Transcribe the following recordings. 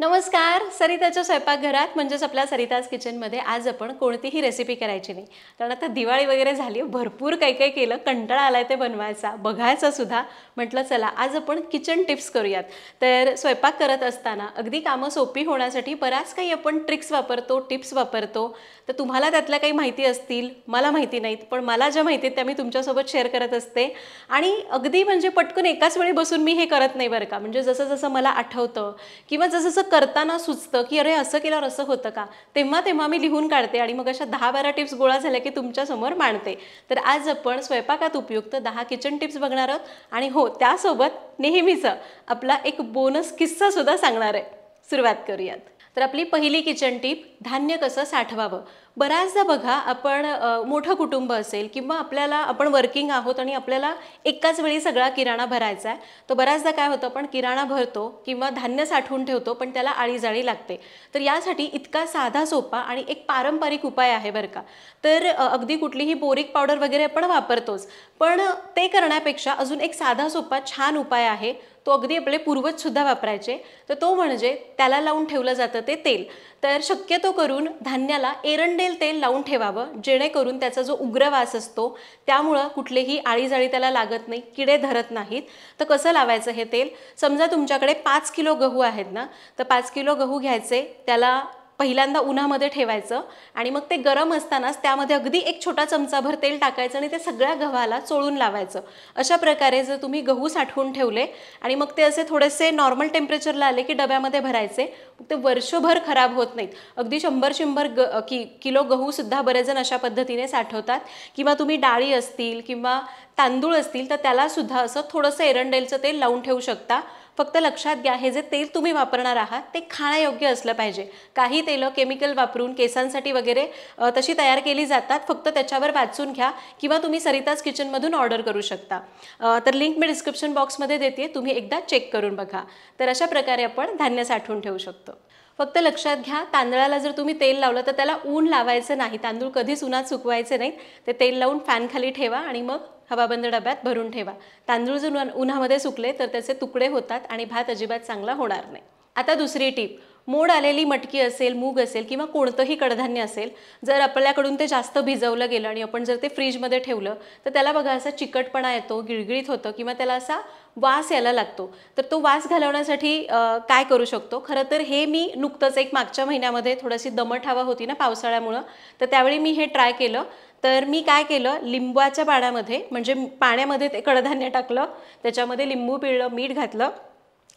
नमस्कार. सरिताच्या स्वयंपाकघरात म्हणजेच आपल्या सरिताज किचनमध्ये आज आपण कोणतीही रेसिपी करायची नाही, कारण आता दिवाळी वगैरे झाली, भरपूर काही काही केलं, कंटाळा आलाय ते बनवायचा, बघायचा सुद्धा. म्हटलं चला आज आपण किचन टिप्स करूयात. तर स्वयंपाक करत असताना अगदी कामं सोपी होण्यासाठी बराच काही आपण ट्रिक्स वापरतो, टिप्स वापरतो. तर तुम्हाला त्यातल्या काही माहिती असतील, मला माहिती नाहीत, पण मला ज्या माहिती आहेत त्या मी तुमच्यासोबत शेअर करत असते. आणि अगदी म्हणजे पटकन एकाच वेळी बसून मी हे करत नाही बरं का. म्हणजे जसं जसं मला आठवतं किंवा जसं जसं करताना सुचतं की अरे असं केल्यावर असं होतं का, तेव्हा तेव्हा मी लिहून काढते आणि मग अशा 10-12 टिप्स गोळा झाल्या की तुमच्यासमोर मांडते. तर आज आपण स्वयंपाकात उपयुक्त 10 किचन टिप्स बघणार आहोत आणि हो, त्यासोबत नेहमीचं आपला एक बोनस किस्सा सुद्धा सांगणार आहे. सुरुवात करूयात. तर आपली पहिली किचन टिप, धान्य कसं साठवावं. बऱ्याचदा बघा आपण मोठं कुटुंब असेल किंवा आपण वर्किंग आहोत आणि आपल्याला एकाच वेळी सगळा किराणा भरायचा आहे. तर बऱ्याचदा काय होतं, आपण किराणा भरतो किंवा धान्य साठवून ठेवतो, पण त्याला आळीजाळी लागते. तर यासाठी इतका साधा सोपा आणि एक पारंपरिक उपाय आहे बरं का. तर अगदी कुठलीही बोरिक पावडर वगैरे आपण वापरतोच, पण ते करण्यापेक्षा अजून एक साधा सोपा छान उपाय आहे. तो अगदी आपले पूर्वजसुद्धा वापरायचे. तर तो म्हणजे त्याला लावून ठेवलं जातं ते तेल. तर शक्यतो करून धान्याला एरंडेल तेल लावून ठेवावं, जेणेकरून त्याचा जो उग्र वास असतो त्यामुळं कुठलेही आळीजाळी त्याला लागत नाही, किडे धरत नाहीत. तर कसं लावायचं हे तेल, समजा तुमच्याकडे 5 किलो गहू आहेत ना, तर 5 किलो गहू घ्यायचे, त्याला पहिल्यांदा उन्हामध्ये ठेवायचं आणि मग ते गरम असतानाच त्यामध्ये अगदी एक छोटा चमचाभर तेल टाकायचं आणि ते सगळ्या गव्हाला चोळून लावायचं. अशा प्रकारे जर तुम्ही गहू साठवून ठेवले आणि मग ते असे थोडेसे नॉर्मल टेम्परेचरला आले की डब्यामध्ये भरायचे, मग ते वर्षभर खराब होत नाहीत. अगदी 100-100 किलो गहूसुद्धा बरेच जण अशा पद्धतीने साठवतात. किंवा तुम्ही डाळी असतील किंवा तांदूळ असतील तर त्यालासुद्धा असं थोडंसं एरंडेलचं तेल लावून ठेवू शकता. फक्त लक्षात घ्या, हे जे तेल तुम्ही वापरणार आहात ते खाण्यायोग्य असलं पाहिजे. काही तेलं केमिकल वापरून केसांसाठी वगैरे तशी तयार केली जातात, फक्त त्याच्यावर वाचून घ्या किंवा तुम्ही सरिताज किचनमधून ऑर्डर करू शकता. तर लिंक मी डिस्क्रिप्शन बॉक्समध्ये देते, तुम्ही एकदा चेक करून बघा. तर अशा प्रकारे आपण धान्य साठवून ठेवू शकतो. फक्त लक्षात घ्या, तांदळाला जर तुम्ही तेल लावलं तर त्याला ऊन लावायचं नाही, तांदूळ कधीच उन्हात सुकवायचे नाहीत. ते तेल लावून फॅन खाली ठेवा आणि मग हवाबंद डब्यात भरून ठेवा. तांदूळ जर उन्हामध्ये सुकले तर त्याचे तुकडे होतात आणि भात अजिबात चांगला होणार नाही. आता दुसरी टीप, मोड आलेली मटकी असेल, मूग असेल किंवा कोणतंही कडधान्य असेल, जर आपल्याकडून ते जास्त भिजवलं गेलं आणि आपण जर ते फ्रीजमध्ये ठेवलं तर त्याला बघा असा चिकटपणा येतो, गिळगिळीत होतं किंवा त्याला असा वास यायला लागतो. तर तो वास घालवण्यासाठी काय करू शकतो, खरं तर हे मी नुकतंच एक मागच्या महिन्यामध्ये थोडीशी दमट हवा होती ना पावसाळ्यामुळं, तर त्यावेळी मी हे ट्राय केलं. तर मी काय केलं, लिंबाच्या पाण्यामध्ये म्हणजे पाण्यामध्ये ते कडधान्य टाकलं, त्याच्यामध्ये लिंबू पिळलं, मीठ घातलं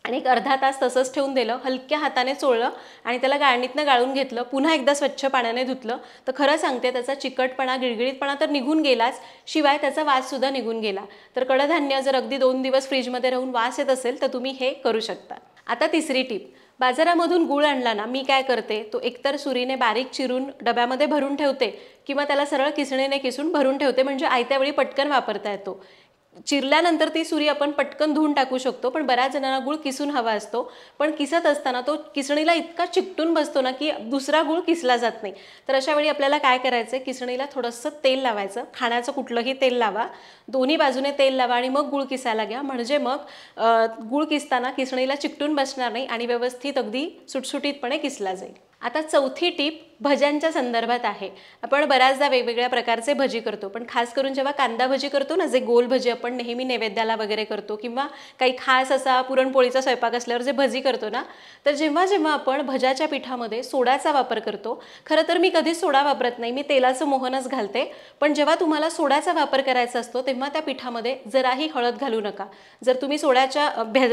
आणि एक अर्धा तास तसंच ठेवून दिलं. हलक्या हाताने चोळलं आणि त्याला गाळणीतनं गाळून घेतलं. पुन्हा एकदा स्वच्छ पाण्याने धुतलं. तर खरं सांगते, त्याचा चिकटपणा, गिळगिळीतपणा तर निघून गेलाच, शिवाय त्याचा वाससुद्धा निघून गेला. तर कडधान्य जर अगदी 2 दिवस फ्रीजमध्ये राहून वास येत असेल तर तुम्ही हे करू शकता. आता तिसरी टीप, बाजारामधून गूळ आणला ना, मी काय करते, तो एकतर सुरीने बारीक चिरून डब्यामध्ये भरून ठेवते किंवा त्याला सरळ किसणीने किसून भरून ठेवते, म्हणजे आयत्या वेळी पटकन वापरता येतो. चिरल्यानंतर ती सुरी आपण पटकन धुवून टाकू शकतो, पण बऱ्याच जणांना गूळ किसून हवा असतो, पण किसत असताना तो किसणीला इतका चिकटून बसतो ना की दुसरा गूळ किसला जात नाही. तर अशा वेळी आपल्याला काय करायचं, किसणीला थोडंसं तेल लावायचं, खाण्याचं कुठलंही तेल लावा, दोन्ही बाजूने तेल लावा आणि मग गूळ किसायला घ्या. म्हणजे मग गूळ किसताना किसणीला चिकटून बसणार नाही आणि व्यवस्थित अगदी सुटसुटीतपणे किसला जाईल. आता चौथी टीप भज्यांच्या संदर्भात आहे. आपण बऱ्याचदा वेगवेगळ्या प्रकारचे भजी करतो, पण खास करून जेव्हा कांदा भजी करतो ना, जे गोल भजी आपण नेहमी नैवेद्याला वगैरे करतो किंवा काही खास असा पुरणपोळीचा स्वयंपाक असल्यावर जे भजी करतो ना, तर जेव्हा जेव्हा आपण भज्याच्या पिठामध्ये सोड्याचा वापर करतो, खरं तर मी कधीच सोडा वापरत नाही, मी तेलाचं मोहनच घालते. पण जेव्हा तुम्हाला सोड्याचा वापर करायचा असतो तेव्हा त्या पिठामध्ये जराही हळद घालू नका. जर तुम्ही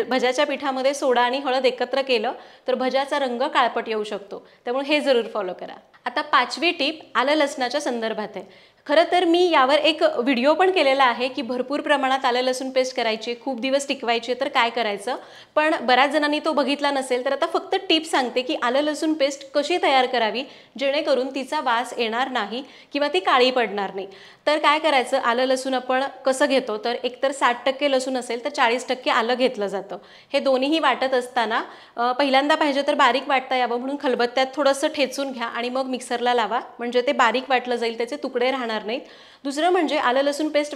भज्याच्या पिठामध्ये सोडा आणि हळद एकत्र केलं तर भज्याचा रंग काळपट येऊ शकतो. त्यामुळे हे जरूर फॉलो करा. आता 5वी टीप आलं लसणाच्या संदर्भात आहे. खरं तर मी यावर एक व्हिडिओ पण केलेला आहे की भरपूर प्रमाणात आलं लसूण पेस्ट करायची, खूप दिवस टिकवायची, तर काय करायचं. पण बऱ्याच जणांनी तो बघितला नसेल, तर आता फक्त टिप सांगते की आलं लसूण पेस्ट कशी तयार करावी जेणेकरून तिचा वास येणार नाही किंवा ती काळी पडणार नाही. तर काय करायचं, आलं लसूण आपण कसं घेतो, तर एकतर 60% लसूण असेल तर 40% आलं घेतलं जातं. हे दोन्हीही वाटत असताना पहिल्यांदा पाहिजे तर बारीक वाटता यावं म्हणून खलबत्त्यात थोडंसं ठेचून घ्या आणि मग मिक्सरला लावा, म्हणजे ते बारीक वाटलं जाईल, त्याचे तुकडे राहणार जाणार नाहीत. दुसरं म्हणजे आलं लसूण पेस्ट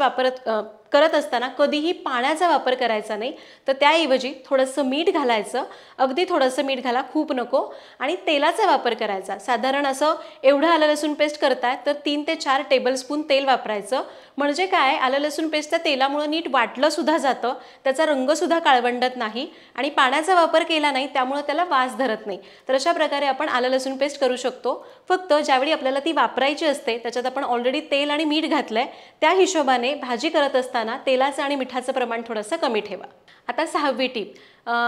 करत असताना कधीही पाण्याचा वापर करायचा नाही, तर त्याऐवजी थोडंसं मीठ घालायचं, अगदी थोडंसं मीठ घाला, खूप नको, आणि तेलाचा वापर करायचा. साधारण असं एवढं आलं लसूण पेस्ट करताय तर 3 ते 4 टेबलस्पून तेल वापरायचं. म्हणजे काय, आलं लसूण पेस्ट त्या तेलामुळे नीट वाटलं सुद्धा जातं, त्याचा रंग सुद्धा काळवंडत नाही आणि पाण्याचा वापर केला नाही त्यामुळे त्याला वास धरत नाही. तर अशा प्रकारे आपण आलं लसूण पेस्ट करू शकतो. फक्त ज्यावेळी आपल्याला ती वापरायची असते त्याच्यात आपण ऑलरेडी तेल आणि मीठ घातलंय, त्या हिशोबाने भाजी करत असताना तेलाचं आणि मिठाचं प्रमाण थोडंसं कमी ठेवा. आता 6वी टीप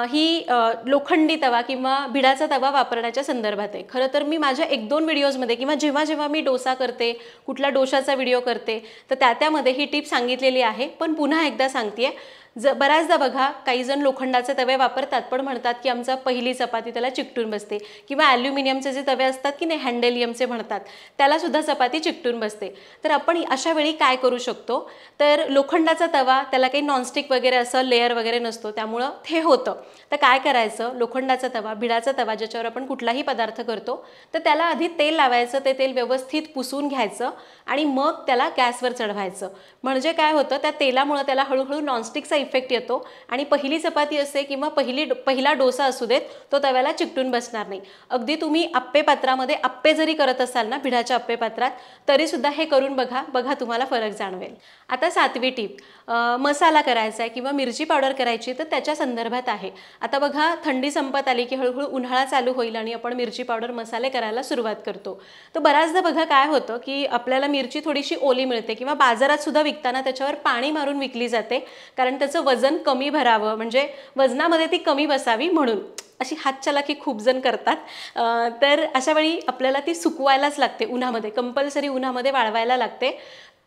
ही लोखंडी तवा किंवा भिडाचा तवा वापरण्याच्या संदर्भात आहे. खरं तर मी माझ्या 1-2 व्हिडिओजमध्ये किंवा जेव्हा जेव्हा मी डोसा करते, कुठला डोशाचा व्हिडिओ करते, तर त्यामध्ये ही टीप सांगितलेली आहे, पण पुन्हा एकदा सांगतेय. बऱ्याचदा बघा काही जण लोखंडाचे तवे वापरतात पण म्हणतात की आमचा पहिली चपाती त्याला चिकटून बसते, किंवा ॲल्युमिनियमचे जे तवे असतात की नाही, हँडेलियमचे म्हणतात, त्याला सुद्धा चपाती चिकटून बसते. तर आपण अशा वेळी काय करू शकतो, तर लोखंडाचा तवा त्याला काही नॉनस्टिक वगैरे असं लेअर वगैरे नसतो, त्यामुळं हे होतं. तर काय करायचं, लोखंडाचा तवा, भिडाचा तवा ज्याच्यावर आपण कुठलाही पदार्थ करतो, तर त्याला आधी तेल लावायचं, ते तेल व्यवस्थित पुसून घ्यायचं आणि मग त्याला गॅसवर चढवायचं. म्हणजे काय होतं, त्या तेलामुळे त्याला हळूहळू नॉनस्टिकचा इफेक्ट येतो आणि पहिली चपाती असे किंवा पहिला डोसा असू देत, तो तव्याला चिकटून बसणार नाही. अगदी तुम्ही अप्पे पात्रामध्ये अप्पे जरी करत असाल ना, भिडाच्या अप्पे पात्रात, तरी सुद्धा हे करून बघा तुम्हाला फरक जाणवेल. आता 7वी टीप, मसाला करायचा आहे किंवा मिरची पावडर करायची, तर त्याच्या संदर्भात आहे. आता बघा थंडी संपत आली की हळूहळू उन्हाळा चालू होईल आणि आपण मिरची पावडर मसाले करायला सुरुवात करतो. तर बऱ्याचदा बघा काय होतं की आपल्याला मिरची थोडीशी ओली मिळते किंवा बाजारात सुद्धा विकताना त्याच्यावर पाणी मारून विकली जाते, कारण त्याचं वजन कमी भरावं, म्हणजे वजनामध्ये ती कमी बसावी म्हणून. अशी हातचलाखी खूप जण करतात. तर अशा वेळी आपल्याला ती सुकवायलाच लागते उन्हामध्ये, कंपल्सरी उन्हामध्ये वाळवायला लागते.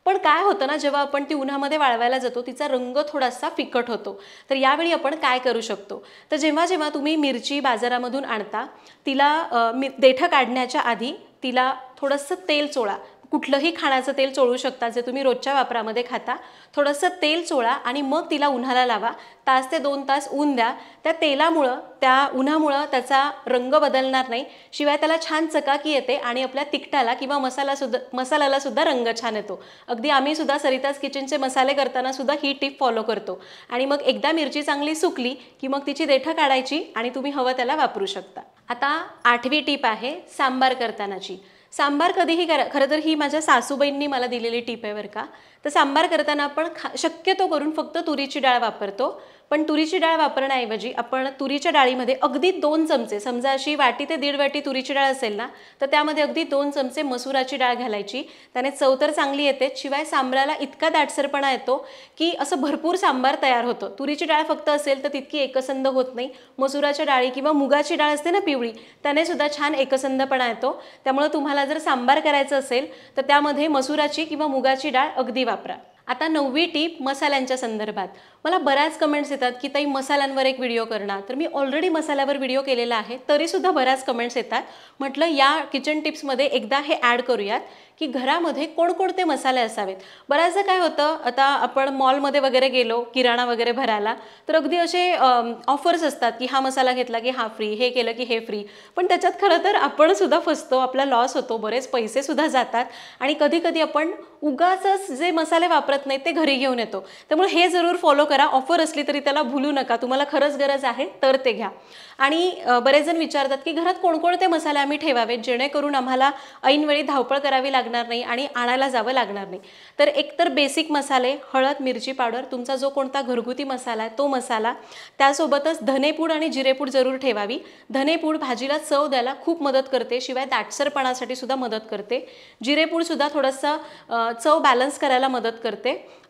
पण काय होतं ना, जेव्हा आपण ती उन्हामध्ये वाळवायला जातो तिचा रंग थोडासा फिकट होतो. तर यावेळी आपण काय करू शकतो, तर जेव्हा जेव्हा तुम्ही मिरची बाजारामधून आणता, तिला देठं काढण्याच्या आधी तिला थोडंसं तेल चोळा. कुठलंही खाण्याचं तेल चोळू शकता जे तुम्ही रोजच्या वापरामध्ये खाता. थोडंसं तेल चोळा आणि मग तिला उन्हाला लावा. 1 ते 2 तास ऊन द्या. त्या तेलामुळं, त्या उन्हामुळं त्याचा रंग बदलणार नाही, शिवाय त्याला छान चकाकी येते आणि आपल्या तिखटाला किंवा मसाल्याला सुद्धा रंग छान येतो. अगदी आम्ही सुद्धा सरिताज किचनचे मसाले करताना सुद्धा ही टिप फॉलो करतो. आणि मग एकदा मिरची चांगली सुकली की मग तिची देठं काढायची आणि तुम्ही हवं त्याला वापरू शकता. आता 8वी टीप आहे सांबार करतानाची. सांबार कधीही करा, खरं तर ही माझ्या सासूबाईंनी मला दिलेली टीप आहे बरं का. तर सांबार करताना आपण शक्यतो करून फक्त तुरीची डाळ वापरतो, पण तुरीची डाळ वापरण्याऐवजी आपण तुरीच्या डाळीमध्ये अगदी 2 चमचे, समजा अशी वाटी ते 1.5 वाटी तुरीची डाळ असेल ना, तर त्यामध्ये अगदी 2 चमचे मसुराची डाळ घालायची. त्याने चव तर चांगली येते, शिवाय सांबाराला इतका दाटसरपणा येतो की असं भरपूर सांबार तयार होतं. तुरीची डाळ फक्त असेल तर तितकी एकसंध होत नाही. मसुराच्या डाळी किंवा मुगाची डाळ असते ना पिवळी, त्याने सुद्धा छान एकसंधपणा येतो. त्यामुळे तुम्हाला जर सांबार करायचं असेल तर त्यामध्ये मसुराची किंवा मुगाची डाळ अगदी वापरा. आता 9वी टीप मसाल्यांच्या संदर्भात. मला बऱ्याच कमेंट्स येतात की ताई मसाल्यांवर एक व्हिडिओ करणार. तर मी ऑलरेडी मसाल्यावर व्हिडिओ केलेला आहे, तरीसुद्धा बऱ्याच कमेंट्स येतात. म्हटलं या किचन टिप्समध्ये एकदा हे ॲड करूयात की घरामध्ये कोणकोणते मसाले असावेत. बऱ्याचदा काय होतं, आता आपण मॉलमध्ये वगैरे गेलो किराणा वगैरे भरायला, तर अगदी असे ऑफर्स असतात की हा मसाला घेतला की हा फ्री, हे केलं की हे फ्री. पण त्याच्यात खरं तर आपण सुद्धा फसतो, आपला लॉस होतो, बरेच पैसे सुद्धा जातात आणि कधी कधी आपण उगाचच जे मसाले वापरत नाहीत ते घरी घेऊन येतो. त्यामुळे हे जरूर फॉलो करा. ऑफर असली तरी त्याला भूलू नका. तुम्हाला खरंच गरज आहे तर ते घ्या. आणि बरेच जण विचारतात की घरात कोणकोणते मसाले आम्ही ठेवावेत जेणेकरून आम्हाला ऐनवेळी धावपळ करावी लागणार नाही आणि आणायला जावं लागणार नाही. तर एकतर बेसिक मसाले, हळद, मिरची पावडर, तुमचा जो कोणता घरगुती मसाला आहे तो मसाला, त्यासोबतच धनेपूड आणि जिरेपूड जरूर ठेवावी. धनेपूड भाजीला चव द्यायला खूप मदत करते, शिवाय दाटसरपणासाठी सुद्धा मदत करते. जिरेपूड सुद्धा थोडंसं चव बॅलन्स करायला मदत करते.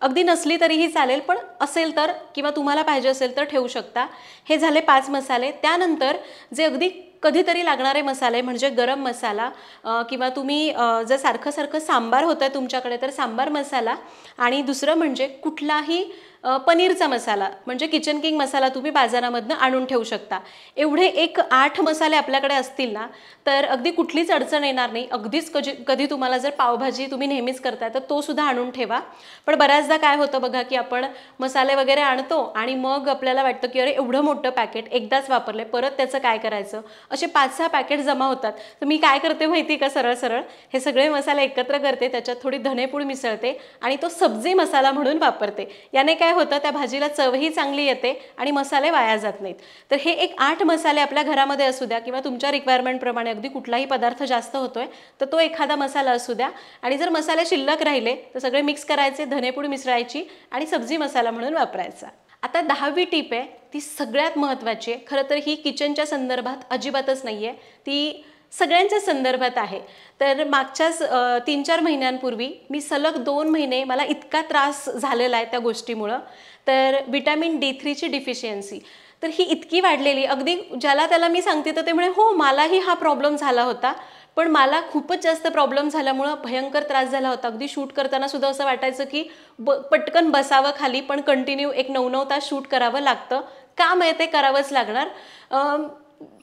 अगदी नसली तरीही चालेल, पण असेल तर किंवा तुम्हाला पाहिजे असेल तर ठेवू शकता. हे झाले 5 मसाले. त्यानंतर जे अगदी कधीतरी लागणारे मसाले म्हणजे गरम मसाला, किंवा तुम्ही जर सारखं सारखं सांबार होतं आहे तुमच्याकडे तर सांबार मसाला, आणि दुसरं म्हणजे कुठलाही पनीरचा मसाला म्हणजे किचन किंग मसाला तुम्ही बाजारामधनं आणून ठेवू शकता. एवढे 8 मसाले आपल्याकडे असतील ना तर अगदी कुठलीच अडचण येणार नाही. अगदीच कधी तुम्हाला जर पावभाजी तुम्ही नेहमीच करताय तर तो सुद्धा आणून ठेवा. पण बऱ्याचदा काय होतं बघा की आपण मसाले वगैरे आणतो आणि मग आपल्याला वाटतं की अरे एवढं मोठं पॅकेट एकदाच वापरले, परत त्याचं काय करायचं. असे 5-6 पॅकेट जमा होतात. तर मी काय करते माहिती का, सरळ सरळ हे सगळे मसाले एकत्र करते, त्याच्यात थोडी धनेपूड मिसळते आणि तो सब्जी मसाला म्हणून वापरते. याने काय होतं, त्या भाजीला चवही चांगली येते आणि मसाले वाया जात नाहीत. तर हे एक 8 मसाले आपल्या घरामध्ये असू द्या किंवा तुमच्या रिक्वायरमेंटप्रमाणे अगदी कुठलाही पदार्थ जास्त होतोय तर तो एखादा मसाला असू द्या. आणि जर मसाले शिल्लक राहिले तर सगळे मिक्स करायचे, धनेपूड मिसळायची आणि सब्जी मसाला म्हणून वापरायचा. आता 10वी टीप आहे, ती सगळ्यात महत्त्वाची आहे. खरं तर ही किचनच्या संदर्भात अजिबातच नाही आहे, ती सगळ्यांच्या संदर्भात आहे. तर मागच्याच 3-4 महिन्यांपूर्वी मी सलग 2 महिने मला इतका त्रास झालेला आहे त्या गोष्टीमुळं. तर विटॅमिन D3ची डिफिशियन्सी तर ही इतकी वाढलेली, अगदी ज्याला त्याला मी सांगते तर ते म्हणे हो मलाही हा प्रॉब्लेम झाला होता, पण मला खूपच जास्त प्रॉब्लेम झाल्यामुळं भयंकर त्रास झाला होता. अगदी शूट करताना सुद्धा असं वाटायचं की पटकन बसावं खाली, पण कंटिन्यू एक 9-9 तास शूट करावं लागतं. काम आहे ते करावंच लागणार.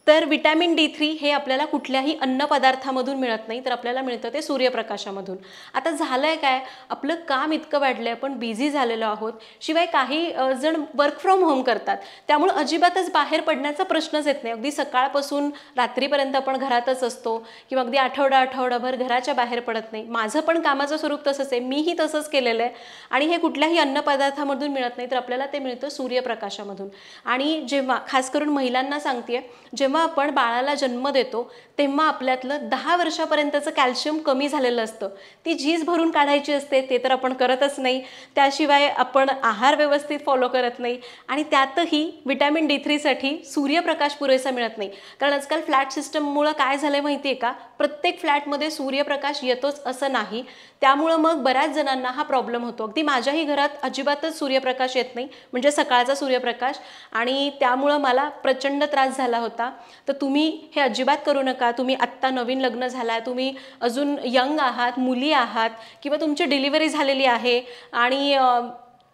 तर विटॅमिन D3 हे आपल्याला कुठल्याही अन्नपदार्थामधून मिळत नाही, तर आपल्याला मिळतं ते सूर्यप्रकाशामधून. आता झालंय काय, आपलं काम इतकं वाढलंय, आपण बिझी झालेलो आहोत. शिवाय काही जण वर्क फ्रॉम होम करतात, त्यामुळे अजिबातच बाहेर पडण्याचा प्रश्नच येत नाही. अगदी सकाळपासून रात्रीपर्यंत आपण घरातच असतो किंवा अगदी आठवडाभर घराच्या बाहेर पडत नाही. माझं पण कामाचं स्वरूप तसंच आहे, मीही तसंच केलेलं आहे. आणि हे कुठल्याही अन्नपदार्थामधून मिळत नाही, तर आपल्याला ते मिळतं सूर्यप्रकाशामधून. आणि जेव्हा खास करून महिलांना सांगते, जेव्हा आपण बाळाला जन्म देतो तेव्हा आपल्यातलं 10 वर्षापर्यंतचं कॅल्शियम कमी झालेलं असतं. ती झीज भरून काढायची असते, ते तर आपण करतच नाही. त्याशिवाय आपण आहार व्यवस्थित फॉलो करत नाही आणि त्यातही विटॅमिन D3साठी सूर्यप्रकाश पुरेसा मिळत नाही. कारण आजकाल फ्लॅट सिस्टममुळं काय झालं माहिती आहे का, प्रत्येक फ्लॅटमध्ये सूर्यप्रकाश येतोच असं नाही. त्यामुळं मग बऱ्याच जणांना हा प्रॉब्लेम होतो. अगदी माझ्याही घरात अजिबातच सूर्यप्रकाश येत नाही, म्हणजे सकाळचा सूर्यप्रकाश, आणि त्यामुळं मला प्रचंड त्रास झाला होता. तर तुम्ही हे अजिबात करू नका. तुम्ही आत्ता नवीन लग्न झालाय, तुम्ही अजून यंग आहात, मुली आहात किंवा तुमची डिलिव्हरी झालेली आहे आणि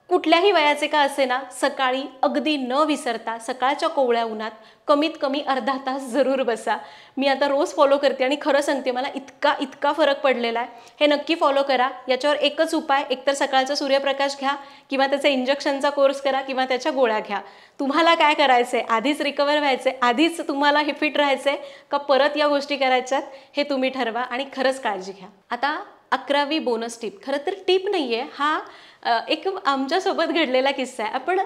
कुठल्याही वयाचे का असे ना, सकाळी अगदी न विसरता सकाळच्या कोवळ्या उन्हात कमीत कमी अर्धा तास जरूर बसा. मी आता रोज फॉलो करते आणि खरं सांगते मला इतका फरक पडलेला आहे. हे नक्की फॉलो करा. याच्यावर एकच उपाय, एकतर सकाळचा सूर्यप्रकाश घ्या किंवा त्याचा इंजेक्शनचा कोर्स करा किंवा त्याच्या गोळ्या घ्या. तुम्हाला काय करायचं आहे, आधीच रिकवर व्हायचं आहे, आधीच तुम्हाला हे फिट राहायचं आहे का परत या गोष्टी करायच्यात, हे तुम्ही ठरवा आणि खरंच काळजी घ्या. आता 11वी बोनस टिप, खरं तर टिप नाही आहे, हा एक आमच्यासोबत घडलेला किस्सा आहे. आपण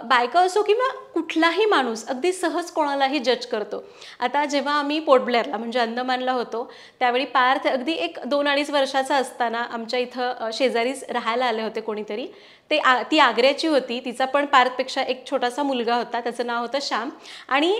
बायका असो किंवा कुठलाही माणूस अगदी सहज कोणालाही जज करतो. आता जेव्हा आम्ही पोर्ट ब्लेअरला म्हणजे अंदमानला होतो त्यावेळी पार्थ अगदी एक 2-2.5 वर्षाचा असताना आमच्या इथं शेजारीच राहायला आले होते कोणीतरी. ती आग्र्याची होती. तिचा पण पार्थपेक्षा एक छोटासा मुलगा होता, त्याचं नाव होतं श्याम. आणि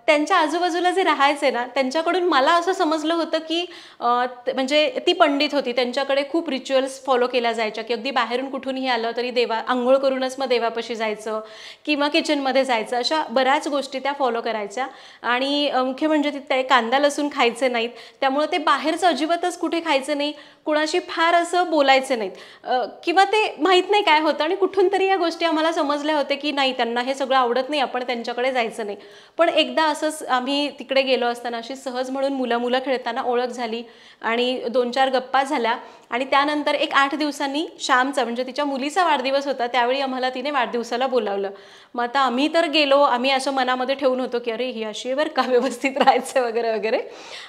त्यांच्या आजूबाजूला जे राहायचे ना, त्यांच्याकडून मला असं समजलं होतं की म्हणजे ती पंडित होती, त्यांच्याकडे खूप रिच्युअल्स फॉलो केल्या जायच्या की अगदी बाहेरून कुठूनही आलं तरी आंघोळ करूनच मग देवापाशी जायचं किंवा किचनमध्ये जायचं, अशा बऱ्याच गोष्टी त्या फॉलो करायच्या. आणि मुख्य म्हणजे ते कांदा लसूण खायचे नाहीत, त्यामुळे ते बाहेरचं अजिबातच कुठे खायचं नाही, कुणाशी फार असं बोलायचं नाहीत किंवा ते माहीत नाही काय होतं. आणि कुठून तरी या गोष्टी आम्हाला समजल्या होत्या की नाही, त्यांना हे सगळं आवडत नाही, आपण त्यांच्याकडे जायचं नाही. पण एकदा असंच आम्ही तिकडे गेलो असताना अशी सहज म्हणून मुलं खेळताना ओळख झाली आणि 2-4 गप्पा झाल्या. आणि त्यानंतर एक 8 दिवसांनी श्यामचा म्हणजे तिच्या मुलीचा वाढदिवस होता, त्यावेळी आम्हाला तिने वाढदिवसाला बोलावलं. मग आता आम्ही तर गेलो, आम्ही असं मनामध्ये ठेवून होतो की अरे ही अशी वर का व्यवस्थित राहायचं वगैरे वगैरे.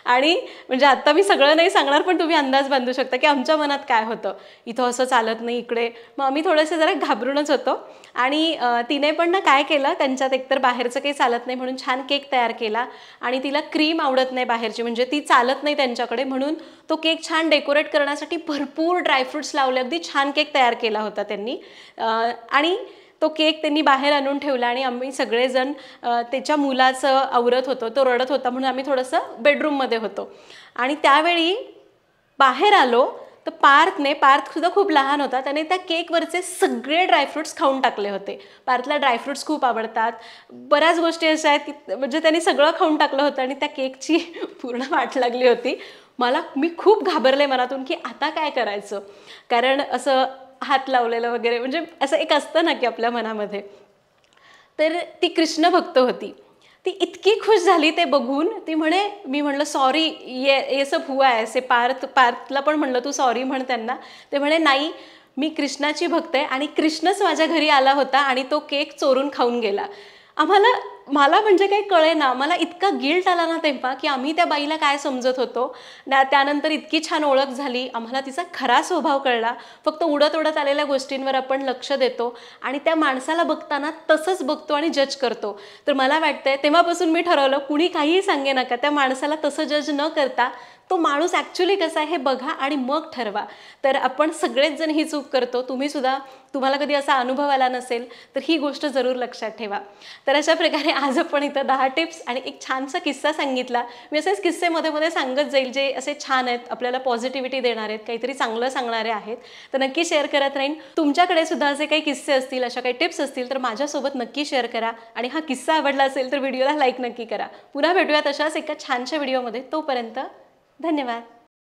आणि म्हणजे आता मी सगळं नाही सांगणार, पण तुम्ही अंदाज बांधू शकता की आमच्या मनात काय होतं, इथं असं चालत नाही इकडे. मग आम्ही थोडेसे जरा घाबरूनच होतो. आणि तिने पण ना काय केलं, त्यांच्यात एकतर बाहेरचं काही चालत नाही म्हणून छान केक तयार केला. आणि तिला क्रीम आवडत नाही बाहेरची, म्हणजे ती चालत नाही त्यांच्याकडे, म्हणून तो केक छान डेकोरेट करण्यासाठी भरपूर ड्रायफ्रुट्स लावले, अगदी छान केक तयार केला होता त्यांनी. आणि तो केक त्यांनी बाहेर आणून ठेवला आणि आम्ही सगळेजण त्याच्या मुलाचं आवरत होतो, तो रडत होता म्हणून आम्ही थोडंसं बेडरूममध्ये होतो. आणि त्यावेळी बाहेर आलो तर पार्थसुद्धा खूप लहान होता, त्याने त्या केकवरचे सगळे ड्रायफ्रुट्स खाऊन टाकले होते. पार्थला ड्रायफ्रुट्स खूप आवडतात, बऱ्याच गोष्टी अशा आहेत की म्हणजे त्याने सगळं खाऊन टाकलं होतं आणि त्या केकची पूर्ण वाट लागली होती. मी खूप घाबरले मनातून की आता काय करायचं, कारण असं हात लावलेलं वगैरे म्हणजे असं एक असतं ना की आपल्या मनामध्ये. तर ती कृष्ण भक्त होती, ती इतकी खुश झाली ते बघून. ती म्हणे, मी म्हणलं सॉरी ये सब हुआ है ऐसे, पार्थला पण म्हणलं तू सॉरी म्हण त्यांना. ते म्हणे नाही, मी कृष्णाची भक्त आहे आणि कृष्णच माझ्या घरी आला होता आणि तो केक चोरून खाऊन गेला. आम्हाला मला म्हणजे काही कळेना. मला इतका गिल्ट आला ना तेव्हा, की आम्ही त्या बाईला काय समजत होतो. त्यानंतर इतकी छान ओळख झाली. आम्हाला तिचा खरा स्वभाव कळला. फक्त उडत-उडत आलेल्या गोष्टींवर आपण लक्ष देतो आणि त्या माणसाला बघताना तसंच बघतो आणि जज करतो. तर मला वाटतंय तेव्हापासून मी ठरवलं, कुणी काहीही सांगे नका. त्या माणसाला तसं जज न करता तो माणूस ॲक्च्युअली कसा आहे हे बघा आणि मग ठरवा. तर आपण सगळेच जण ही चूक करतो. तुम्हीसुद्धा, तुम्हाला कधी असा अनुभव आला नसेल तर ही गोष्ट जरूर लक्षात ठेवा. तर अशा प्रकारे आज आपण इथं 10 टिप्स आणि एक छानसा किस्सा सांगितला. मी असेच किस्से मध्ये सांगत जाईल जे असे छान आहेत, आपल्याला पॉझिटिव्हिटी देणारे आहेत, काहीतरी चांगलं सांगणारे आहेत. तर नक्की शेअर करत राहीन. तुमच्याकडे सुद्धा असे काही किस्से असतील, अशा काही टिप्स असतील तर माझ्यासोबत नक्की शेअर करा. आणि हा किस्सा आवडला असेल तर व्हिडिओला लाईक नक्की करा. पुन्हा भेटूयात अशाच एका छानशा व्हिडिओमध्ये. तोपर्यंत धन्यवाद.